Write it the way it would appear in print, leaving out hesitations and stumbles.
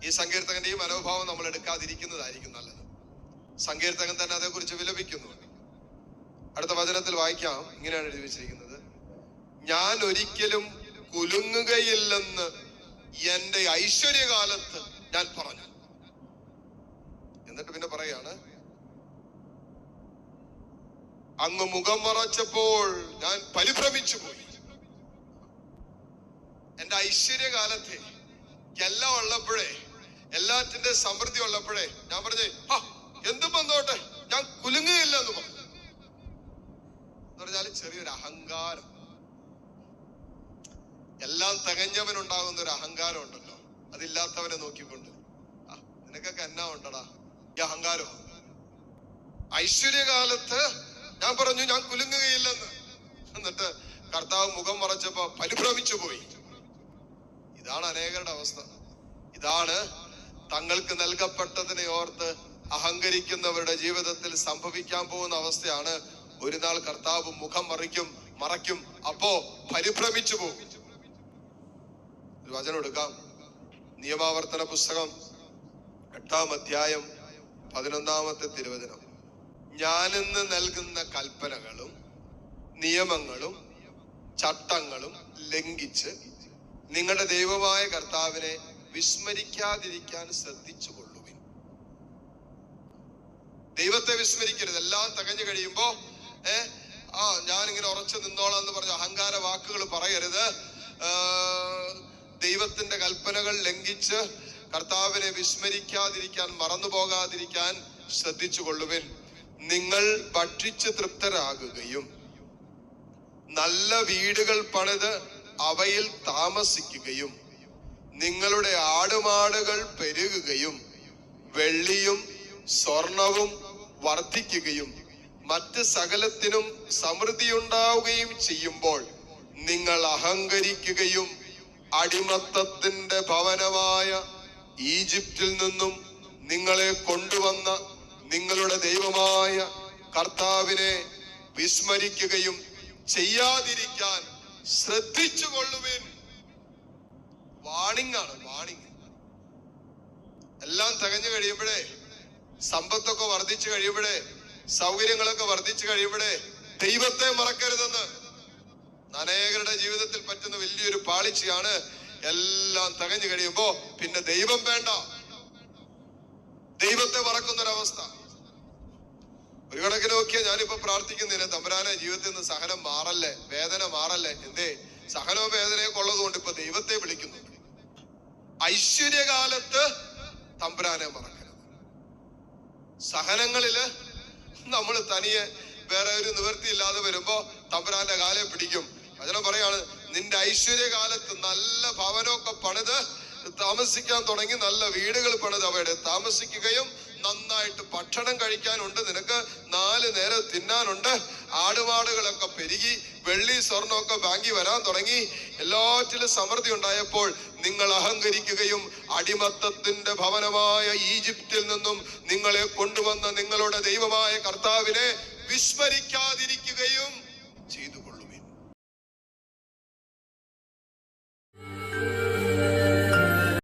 ഈ സങ്കീർത്തകന്റെ ഈ മനോഭാവം നമ്മൾ എടുക്കാതിരിക്കുന്നതായിരിക്കും നല്ലത്. സങ്കീർത്തകൻ തന്നെ അതേക്കുറിച്ച് വിലപിക്കുന്നുണ്ട്. അടുത്ത വചനത്തിൽ വായിക്കാം, ഇങ്ങനെയാണ് എഴുതി വെച്ചിരിക്കുന്നത്: ഞാൻ ഒരിക്കലും കുലുങ്ങുകയില്ലെന്ന് എന്റെ ഐശ്വര്യകാലത്ത് ഞാൻ പറഞ്ഞു. എന്നിട്ട് പിന്നെ പറയാണ്, അങ്ങ് മുഖം മറച്ചപ്പോൾ ഞാൻ പരിഭ്രമിച്ചു പോയി. എന്റെ ഐശ്വര്യകാലത്തെ എല്ലാം ഉള്ളപ്പോഴേ, എല്ലാറ്റിന്റെ സമൃദ്ധി ഉള്ളപ്പോഴേ ഞാൻ പറഞ്ഞേ എന്തും വന്നോട്ടെ, ഞാൻ കുലുങ്ങുകയില്ല എന്ന് പറഞ്ഞു. എന്ന് പറഞ്ഞാൽ ചെറിയൊരു അഹങ്കാരം, എല്ലാം തികഞ്ഞവനുണ്ടാകുന്ന ഒരു അഹങ്കാരം ഉണ്ടല്ലോ, അതില്ലാത്തവനെ നോക്കിക്കൊണ്ട് നിനക്കൊക്കെ എന്നാ ഉണ്ടടാ ഈ അഹങ്കാരം. ഐശ്വര്യകാലത്ത് ഞാൻ പറഞ്ഞു ഞാൻ കുലുങ്ങുകയില്ലെന്ന്. എന്നിട്ട് കർത്താവ് മുഖം മറച്ചപ്പോ പരിഭ്രമിച്ചു പോയി. ഇതാണ് അനേകരുടെ അവസ്ഥ. ഇതാണ് തങ്ങൾക്ക് നൽകപ്പെട്ടതിനെ ഓർത്ത് അഹങ്കരിക്കുന്നവരുടെ ജീവിതത്തിൽ സംഭവിക്കാൻ പോകുന്ന അവസ്ഥയാണ്. ഒരു നാൾ കർത്താവ് മുഖം മറയ്ക്കും, അപ്പോ പരിഭ്രമിച്ചു പോകും. ഒരു വചനം എടുക്കാം, നിയമാവർത്തന പുസ്തകം 8-ാം അധ്യായം 11-ാമത്തെ തിരുവചനം: ഞാനിന്ന് നൽകുന്ന കൽപ്പനകളും നിയമങ്ങളും ചട്ടങ്ങളും ലംഘിച്ച് നിങ്ങളുടെ ദൈവമായ കർത്താവിനെ വിസ്മരിക്കാതിരിക്കാൻ ശ്രദ്ധിച്ചു കൊള്ളുവിൻ. ദൈവത്തെ വിസ്മരിക്കരുത്. എല്ലാം തികഞ്ഞു കഴിയുമ്പോ ഞാനിങ്ങനെ ഉറച്ചു നിന്നോളാം എന്ന് പറഞ്ഞ അഹങ്കാര വാക്കുകൾ പറയരുത്. ദൈവത്തിന്റെ കൽപ്പനകൾ ലംഘിച്ച് കർത്താവിനെ വിസ്മരിക്കാതിരിക്കാൻ, മറന്നു പോകാതിരിക്കാൻ ശ്രദ്ധിച്ചു കൊള്ളുവിൻ. നിങ്ങൾ ഭക്ഷിച്ച് തൃപ്തരാകുകയും നല്ല വീടുകൾ പണിത് അവയിൽ താമസിക്കുകയും നിങ്ങളുടെ ആടുമാടുകൾ പെരുകുകയും വെള്ളിയും സ്വർണവും വർദ്ധിക്കുകയും മറ്റ് സകലത്തിനും സമൃദ്ധിയുണ്ടാവുകയും ചെയ്യുമ്പോൾ നിങ്ങൾ അഹങ്കരിക്കുകയും അടിമത്തത്തിന്റെ ഭവനമായ ഈജിപ്തിൽ നിന്നും നിങ്ങളെ കൊണ്ടുവന്ന നിങ്ങളുടെ ദൈവമായ കർത്താവിനെ വിസ്മരിക്കുകയും ചെയ്യാതിരിക്കാൻ ശ്രദ്ധിച്ചു കൊള്ളുവിൻ. വാണിംഗ് ആണ്, വാണിംഗ്. എല്ലാം തികഞ്ഞു കഴിയുമ്പോഴേ, സമ്പത്തൊക്കെ വർദ്ധിച്ചു കഴിയുമ്പോഴേ, സൗകര്യങ്ങളൊക്കെ വർദ്ധിച്ചു കഴിയുമ്പോഴേ ദൈവത്തെ മറക്കരുതെന്ന്. അനേകരുടെ ജീവിതത്തിൽ പറ്റുന്ന വലിയൊരു പാളിച്ചയാണ്. എല്ലാം തികഞ്ഞു കഴിയുമ്പോ പിന്നെ ദൈവം വേണ്ട, ദൈവത്തെ മറക്കുന്നൊരവസ്ഥ. ഒരു കണക്കിന് നോക്കിയാൽ ഞാനിപ്പോ പ്രാർത്ഥിക്കുന്നതിന്, തമ്പുരാനെ ജീവിതത്തിൽ നിന്ന് സഹനം മാറല്ലേ, വേദന മാറല്ലേ. എന്തേ? സഹനവും വേദനയൊക്കെ ഉള്ളത് കൊണ്ട് ഇപ്പൊ ദൈവത്തെ വിളിക്കുന്നു. ഐശ്വര്യകാലത്ത് തമ്പുരാനെ മറക്കരുത്. സഹനങ്ങളില് നമ്മൾ തനിയെ വേറെ ഒരു നിവൃത്തിയില്ലാതെ വരുമ്പോ തമ്പുരാന്റെ കാലെ പിടിക്കും. വചനം പറയാണ്, നിന്റെ ഐശ്വര്യകാലത്ത് നല്ല ഭവനമൊക്കെ പണിത് താമസിക്കാൻ തുടങ്ങി, നല്ല വീടുകൾ പണിത് അവിടെ താമസിക്കുകയും നന്നായിട്ട് ഭക്ഷണം കഴിക്കാനുണ്ട്, നിനക്ക് 4 നേരം തിന്നാനുണ്ട്, ആടുമാടുകളൊക്കെ പെരുകി വെള്ളി സ്വർണമൊക്കെ ബാങ്കി വരാൻ തുടങ്ങി, എല്ലാറ്റിലും സമൃദ്ധി ഉണ്ടായപ്പോൾ നിങ്ങൾ അഹങ്കരിക്കുകയും അടിമത്തത്തിന്റെ ഭവനമായ ഈജിപ്തിൽ നിന്നും നിങ്ങളെ കൊണ്ടുവന്ന നിങ്ങളുടെ ദൈവമായ കർത്താവിനെ വിസ്മരിക്കാതിരിക്കുകയും